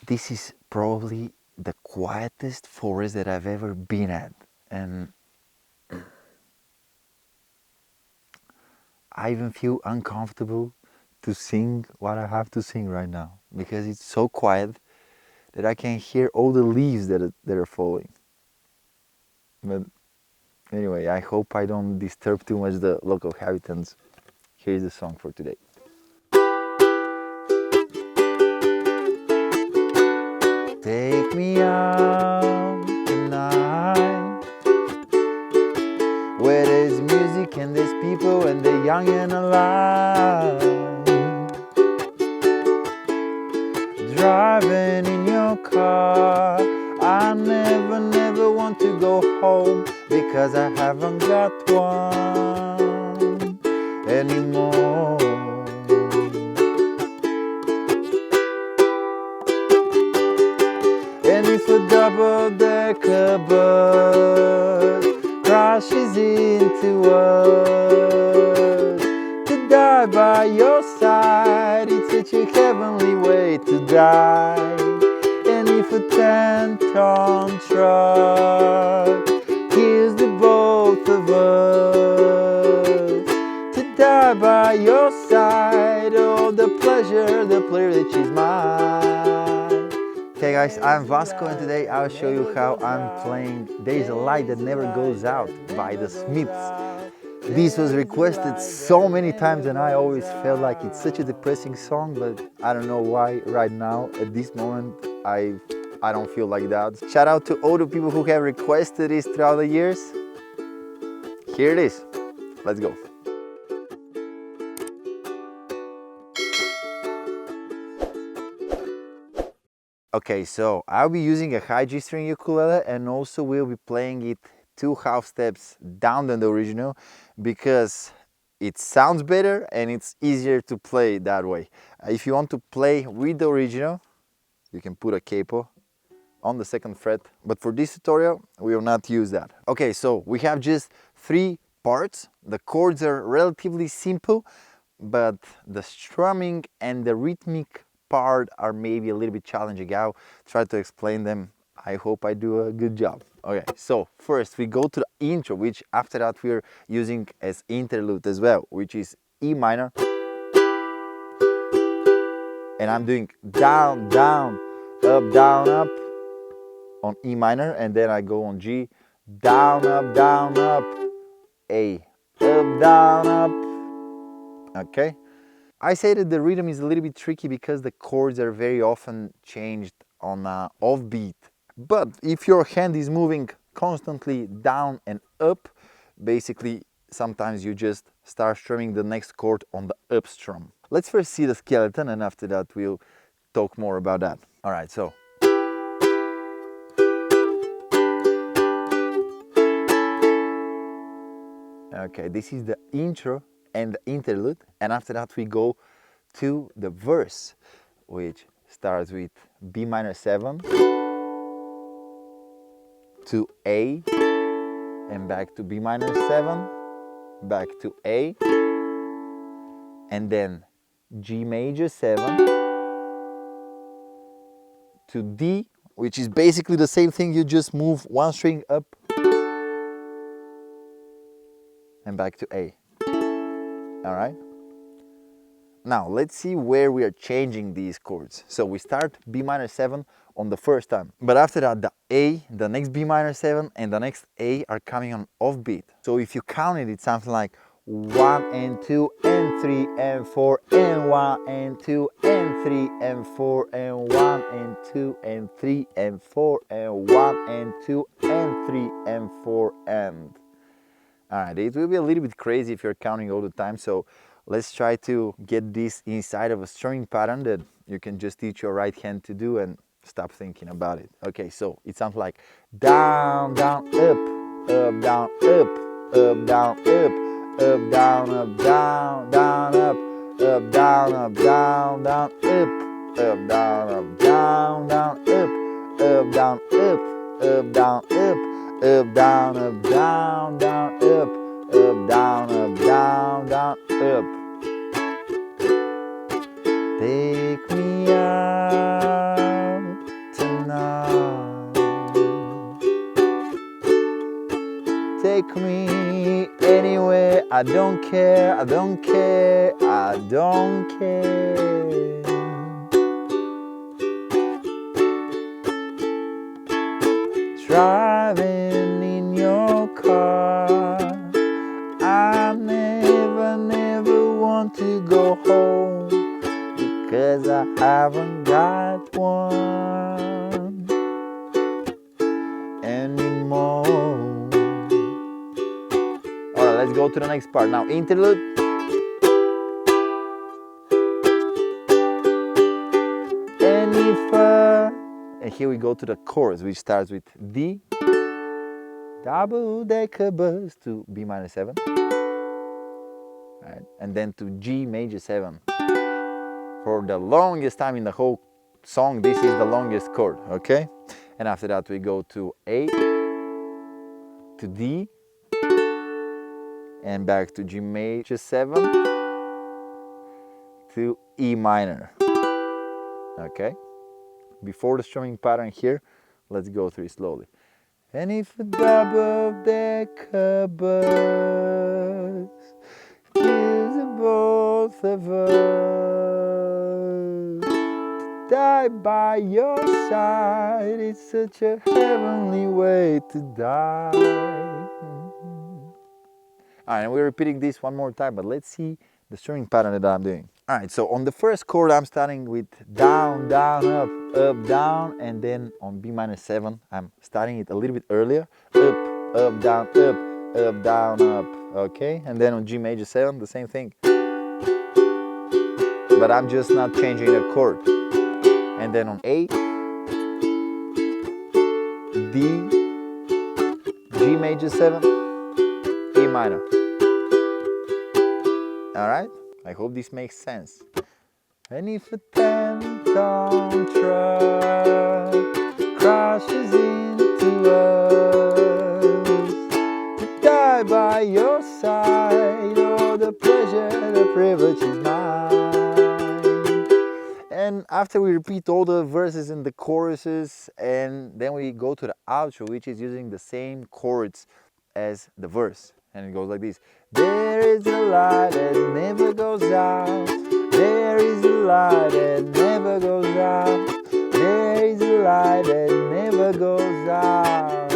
This is probably the quietest forest that I've ever been at, and I even feel uncomfortable to sing what I have to sing right now because it's so quiet that I can hear all the leaves that are falling. But anyway, I hope I don't disturb too much the local inhabitants. Here's the song for today. Take me out tonight, where there's music and there's people and they're young and alive. Driving in your car, I never want to go home because I haven't got one anymore. And if a double-decker bus crashes into us, to die by your side, it's such a heavenly way to die. And if a 10-ton truck kills the both of us, to die by your side, oh, the pleasure that is mine. Okay guys, I'm Vasco and today I'll show you how I'm playing There's a Light That Never Goes Out by the Smiths. This was requested so many times and I always felt like it's such a depressing song, but I don't know why right now at this moment I don't feel like that. Shout out to all the people who have requested this throughout the years. Here it is. Let's go. Okay, so I'll be using a high G string ukulele and also we'll be playing it 2 half steps down than the original because it sounds better and it's easier to play that way. If you want to play with the original, you can put a capo on the 2nd fret, but for this tutorial we will not use that. Okay, so we have just 3 parts. The chords are relatively simple, but the strumming and the rhythmic part are maybe a little bit challenging. I'll try to explain them. I hope I do a good job. Okay, so first we go to the intro, which after that we're using as interlude as well, which is E minor. And I'm doing down, down, up on E minor, and then I go on G, down, up, A, up, down, up. Okay. I say that the rhythm is a little bit tricky because the chords are very often changed on offbeat. But if your hand is moving constantly down and up, basically sometimes you just start strumming the next chord on the up strum. Let's first see the skeleton and after that we'll talk more about that. All right, so. Okay, this is the intro and the interlude, and after that we go to the verse, which starts with B minor 7 to A and back to B minor 7, back to A, and then G major 7 to D, which is basically the same thing, you just move one string up and back to A. All right? Now let's see where we are changing these chords. So we start B minor 7 on the first time, but after that the A, the next B minor 7 and the next A are coming on offbeat. So if you count it, it's something like 1 and 2 and 3 and 4 and 1 and 2 and 3 and 4 and 1 and 2 and 3 and 4 and 1 and 2 and 3 and 4 and... Alright, it will be a little bit crazy if you're counting all the time, so let's try to get this inside of a strumming pattern that you can just teach your right hand to do and stop thinking about it. Okay, so it sounds like down, down, up, down, up, down, up, down, down, down, up, down, down, down, up, down, down, down, up, down, up, down, up, down, down, down, up, down, down, down, up. Take me out take me anywhere. I don't care, I don't care, I don't care. Driving in your car, I never want to go home, because I haven't got one anymore. Alright, let's go to the next part now. Interlude. And if and here we go to the chorus, which starts with D, double-decker bus to B minor 7, right? And then to G major 7. For the longest time in the whole song, this is the longest chord, okay? And after that we go to A, to D, and back to G major 7, to E minor, okay? Before the strumming pattern here, let's go through it slowly. And if a double-decker bus kills both of us, to die by your side, it's such a heavenly way to die. Alright, and we're repeating this one more time, but let's see the strumming pattern that I'm doing. Alright, so on the first chord I'm starting with down, down, up, up, down, and then on B minor 7 I'm starting it a little bit earlier, up, up, down, up, up, down, up, okay? And then on G major 7 the same thing, but I'm just not changing the chord. And then on A, D, G major 7, E minor. Alright? I hope this makes sense. And if a 10-ton truck crashes into us, to die by your side, oh, the pleasure, the privilege is mine. And after we repeat all the verses and the choruses, and then we go to the outro, which is using the same chords as the verse. And it goes like this. There is a light that never goes out. There is a light that never goes out. There is a light that never goes out.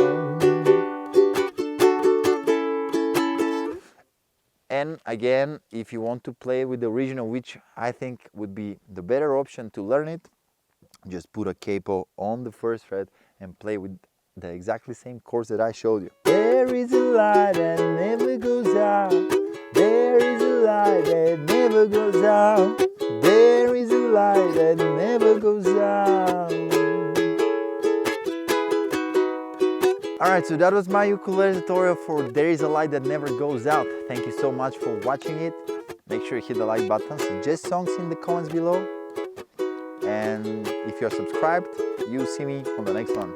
And again, if you want to play with the original, which I think would be the better option to learn it, just put a capo on the first fret and play with the exactly same chords that I showed you. There is a light that never goes out. There is a light that never goes out. There is a light that never goes out. Alright, so that was my ukulele tutorial for There Is a Light That Never Goes Out. Thank you so much for watching it. Make sure you hit the like button, suggest songs in the comments below. And if you're subscribed, you'll see me on the next one.